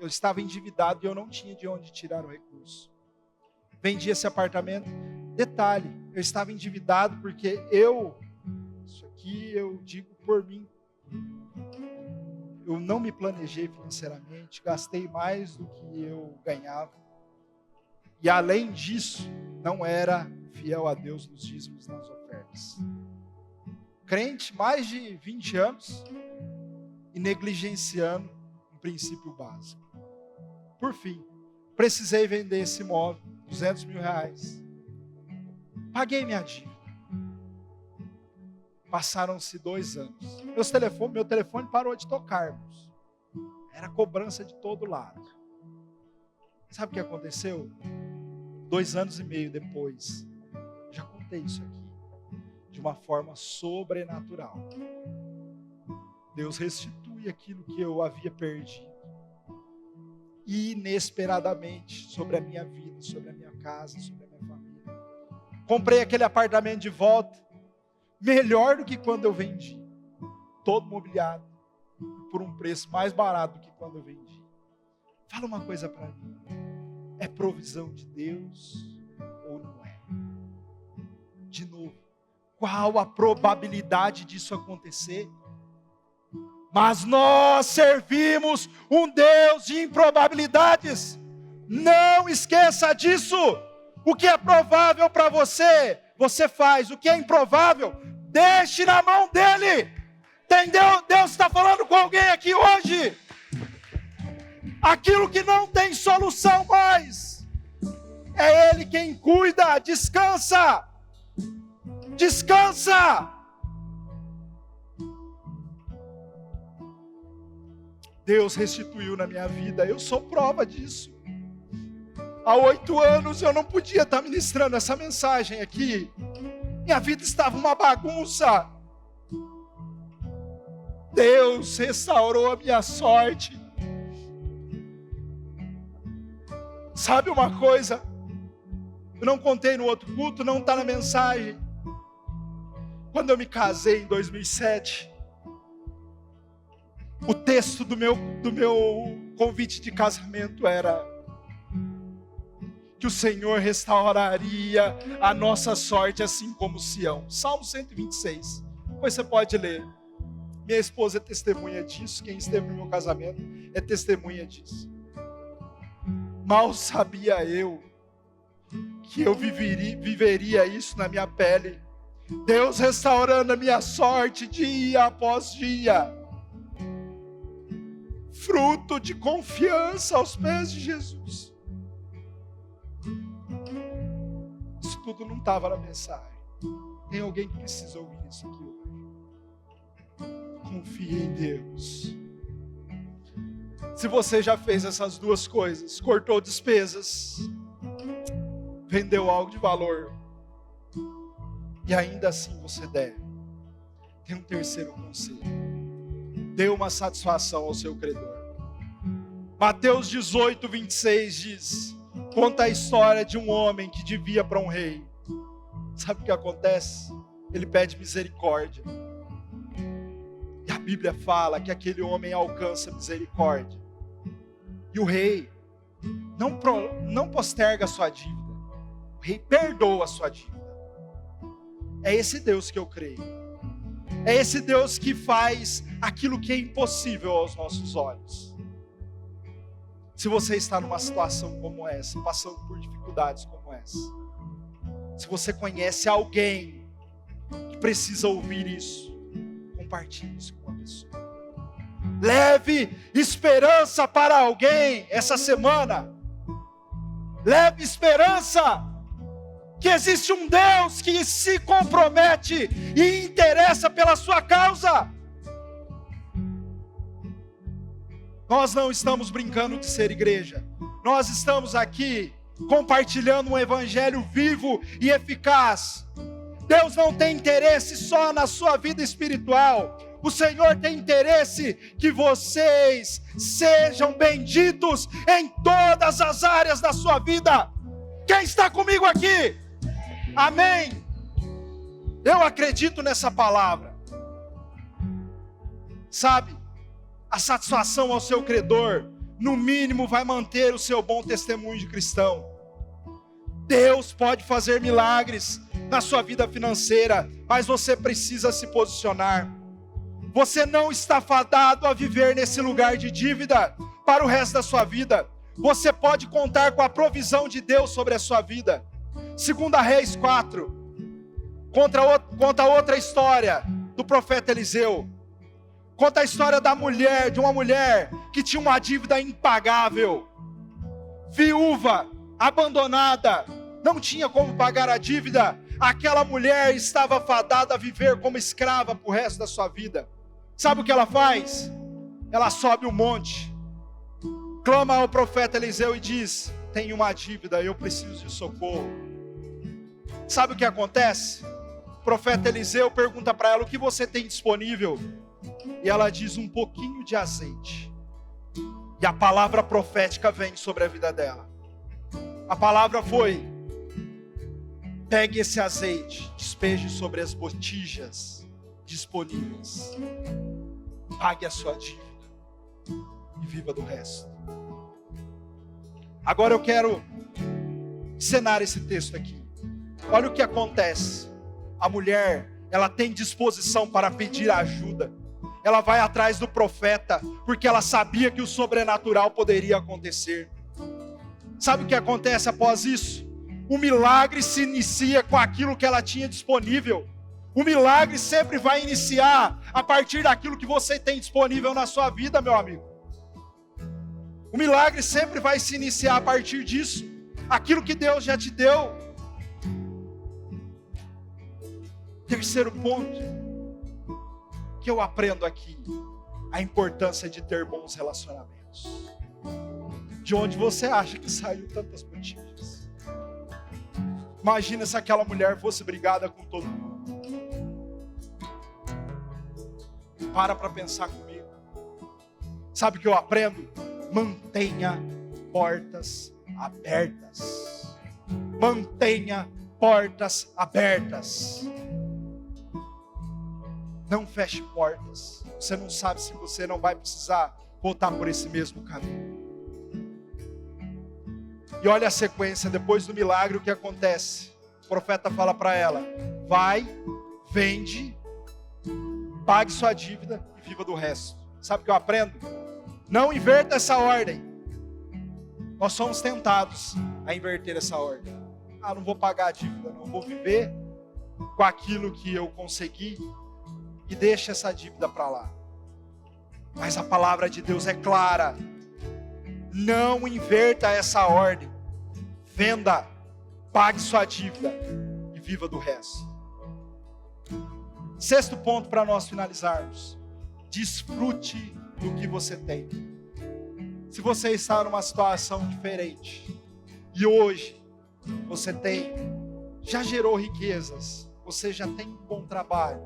estava endividado e eu não tinha de onde tirar o recurso. Vendi esse apartamento. Detalhe, eu estava endividado porque isso aqui eu digo por mim. Eu não me planejei financeiramente, gastei mais do que eu ganhava. E além disso, não era fiel a Deus nos dízimos e nas ofertas. Crente, mais de 20 anos, e negligenciando um princípio básico. Por fim, precisei vender esse imóvel, 200 mil reais. Paguei minha dívida. Passaram-se 2 anos. Meu telefone parou de tocar, irmãos. Era cobrança de todo lado. Sabe o que aconteceu? 2 anos e meio depois, já contei isso aqui, de uma forma sobrenatural. Deus restitui aquilo que eu havia perdido. Inesperadamente, sobre a minha vida, sobre a minha casa, sobre a minha família. Comprei aquele apartamento de volta, melhor do que quando eu vendi. Todo mobiliado, por um preço mais barato do que quando eu vendi. Fala uma coisa para mim. É provisão de Deus ou não é? De novo, qual a probabilidade disso acontecer? Mas nós servimos um Deus de improbabilidades. Não esqueça disso. O que é provável para você, você faz. O que é improvável, deixe na mão dele. Entendeu? Deus está falando com alguém aqui hoje. Aquilo que não tem solução mais, é Ele quem cuida. Descansa. Descansa. Deus restituiu na minha vida. Eu sou prova disso. Há 8 anos eu não podia estar ministrando essa mensagem aqui. Minha vida estava uma bagunça. Deus restaurou a minha sorte. Sabe uma coisa? Eu não contei no outro culto, não está na mensagem. Quando eu me casei em 2007, o texto do meu convite de casamento era que o Senhor restauraria a nossa sorte assim como Sião. Salmo 126. Depois você pode ler. Minha esposa é testemunha disso. Quem esteve no meu casamento é testemunha disso. Mal sabia eu que eu viveria isso na minha pele. Deus restaurando a minha sorte dia após dia. Fruto de confiança aos pés de Jesus. Isso tudo não estava na mensagem. Tem alguém que precisa ouvir isso aqui hoje. Confie em Deus. Se você já fez essas duas coisas, cortou despesas, vendeu algo de valor, e ainda assim você deve, tem um terceiro conselho: dê uma satisfação ao seu credor. Mateus 18, 26 diz, conta a história de um homem que devia para um rei. Sabe o que acontece? Ele pede misericórdia. E a Bíblia fala que aquele homem alcança misericórdia. E o rei não posterga a sua dívida. O rei perdoa a sua dívida. É esse Deus que eu creio. É esse Deus que faz aquilo que é impossível aos nossos olhos. Se você está numa situação como essa, passando por dificuldades como essa, se você conhece alguém que precisa ouvir isso, compartilhe isso com uma pessoa. Leve esperança para alguém essa semana. Leve esperança que existe um Deus que se compromete e interessa pela sua causa. Nós não estamos brincando de ser igreja. Nós estamos aqui compartilhando um evangelho vivo e eficaz. Deus não tem interesse só na sua vida espiritual. O Senhor tem interesse que vocês sejam benditos em todas as áreas da sua vida. Quem está comigo aqui? Amém. Eu acredito nessa palavra. Sabe, a satisfação ao seu credor, no mínimo, vai manter o seu bom testemunho de cristão. Deus pode fazer milagres na sua vida financeira, mas você precisa se posicionar. Você não está fadado a viver nesse lugar de dívida para o resto da sua vida. Você pode contar com a provisão de Deus sobre a sua vida. 2 Reis 4 conta outra história do profeta Eliseu. Conta a história de uma mulher que tinha uma dívida impagável, viúva, abandonada, não tinha como pagar a dívida. Aquela mulher estava fadada a viver como escrava para o resto da sua vida. Sabe o que ela faz? Ela sobe um monte, clama ao profeta Eliseu e diz: tenho uma dívida, eu preciso de socorro. Sabe o que acontece? O profeta Eliseu pergunta para ela: o que você tem disponível? E ela diz: um pouquinho de azeite. E a palavra profética vem sobre a vida dela. A palavra foi: pegue esse azeite, despeje sobre as botijas disponíveis, pague a sua dívida e viva do resto. Agora eu quero encenar esse texto aqui. Olha o que acontece. A mulher, ela tem disposição para pedir ajuda. Ela vai atrás do profeta, porque ela sabia que o sobrenatural poderia acontecer. Sabe o que acontece após isso? O milagre se inicia com aquilo que ela tinha disponível. O milagre sempre vai iniciar a partir daquilo que você tem disponível na sua vida, meu amigo. O milagre sempre vai se iniciar a partir disso. Aquilo que Deus já te deu. Terceiro ponto que eu aprendo aqui: a importância de ter bons relacionamentos. De onde você acha que saiu tantas botijas? Imagina se aquela mulher fosse brigada com todo mundo. Para pensar comigo. Sabe o que eu aprendo? Mantenha portas abertas. Mantenha portas abertas. Não feche portas. Você não sabe se você não vai precisar voltar por esse mesmo caminho. E olha a sequência, depois do milagre, o que acontece? O profeta fala para ela: vai, vende, pague sua dívida e viva do resto. Sabe o que eu aprendo? Não inverta essa ordem. Nós somos tentados a inverter essa ordem. Não vou pagar a dívida, não vou viver com aquilo que eu consegui e deixa essa dívida para lá. Mas a palavra de Deus é clara: não inverta essa ordem. Venda, pague sua dívida e viva do resto. Sexto ponto para nós finalizarmos. Desfrute do que você tem. Se você está numa situação diferente e hoje você já gerou riquezas, você já tem um bom trabalho,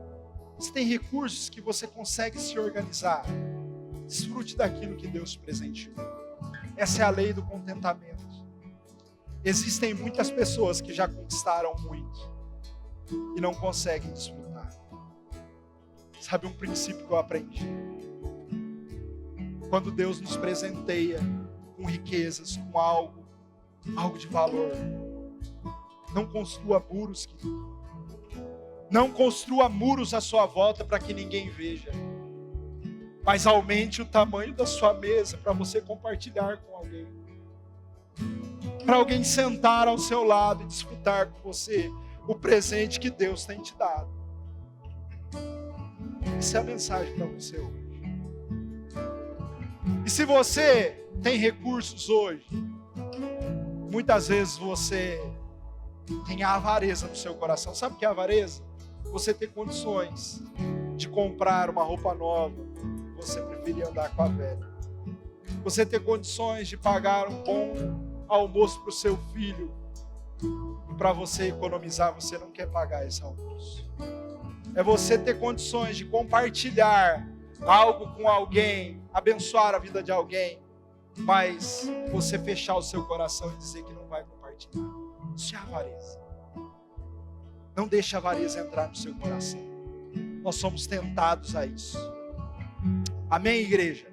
você tem recursos que você consegue se organizar, desfrute daquilo que Deus te presenteou. Essa é a lei do contentamento. Existem muitas pessoas que já conquistaram muito e não conseguem desfrutar. Sabe um princípio que eu aprendi? Quando Deus nos presenteia com riquezas, com algo de valor, não construa muros, querido. Não construa muros à sua volta para que ninguém veja. Mas aumente o tamanho da sua mesa para você compartilhar com alguém. Para alguém sentar ao seu lado e desfrutar com você o presente que Deus tem te dado. Essa é a mensagem para você hoje. E se você tem recursos hoje, muitas vezes você tem a avareza no seu coração. Sabe o que é avareza? Você ter condições de comprar uma roupa nova, você preferia andar com a velha. Você ter condições de pagar um bom almoço para o seu filho, para você economizar, você não quer pagar esse almoço. É você ter condições de compartilhar algo com alguém, abençoar a vida de alguém, mas você fechar o seu coração e dizer que não vai compartilhar. Isso é avareza. Não deixe a avareza entrar no seu coração. Nós somos tentados a isso. Amém, igreja?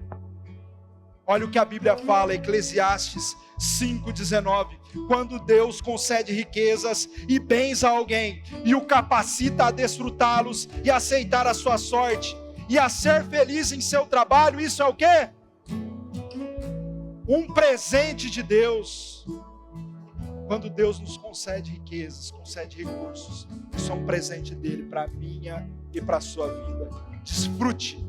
Olha o que a Bíblia fala, Eclesiastes 5:19. Quando Deus concede riquezas e bens a alguém e o capacita a desfrutá-los e a aceitar a sua sorte e a ser feliz em seu trabalho, isso é o quê? Um presente de Deus. Quando Deus nos concede riquezas, concede recursos, isso é um presente dele para a minha e para a sua vida. Desfrute.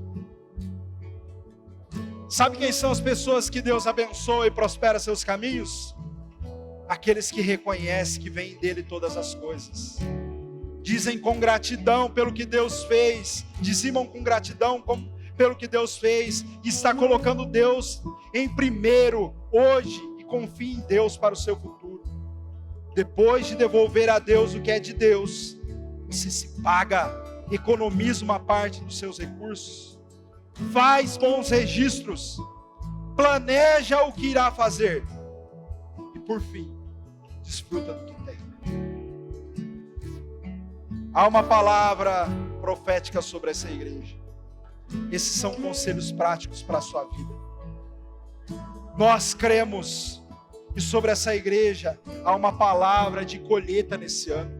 Sabe quem são as pessoas que Deus abençoa e prospera seus caminhos? Aqueles que reconhecem que vem dele todas as coisas. Dizem com gratidão pelo que Deus fez, dizimam com gratidão pelo que Deus fez, e está colocando Deus em primeiro hoje e confia em Deus para o seu futuro. Depois de devolver a Deus o que é de Deus, você se paga, economiza uma parte dos seus recursos, faz bons registros, planeja o que irá fazer e por fim, desfruta do que tem. Há uma palavra profética sobre essa igreja. Esses são conselhos práticos para a sua vida. Nós cremos que sobre essa igreja há uma palavra de colheita nesse ano.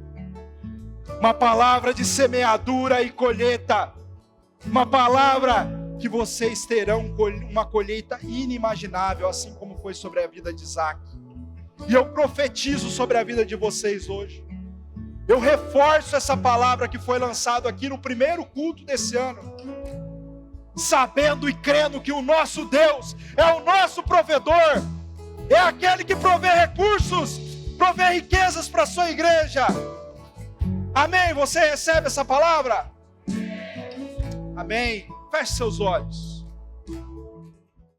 Uma palavra de semeadura e colheita. Uma palavra que vocês terão uma colheita inimaginável, assim como foi sobre a vida de Isaac. E eu profetizo sobre a vida de vocês hoje. Eu reforço essa palavra que foi lançada aqui no primeiro culto desse ano, sabendo e crendo que o nosso Deus é o nosso provedor, é aquele que provê recursos, provê riquezas para a sua igreja. Amém? Você recebe essa palavra? Amém? Feche seus olhos.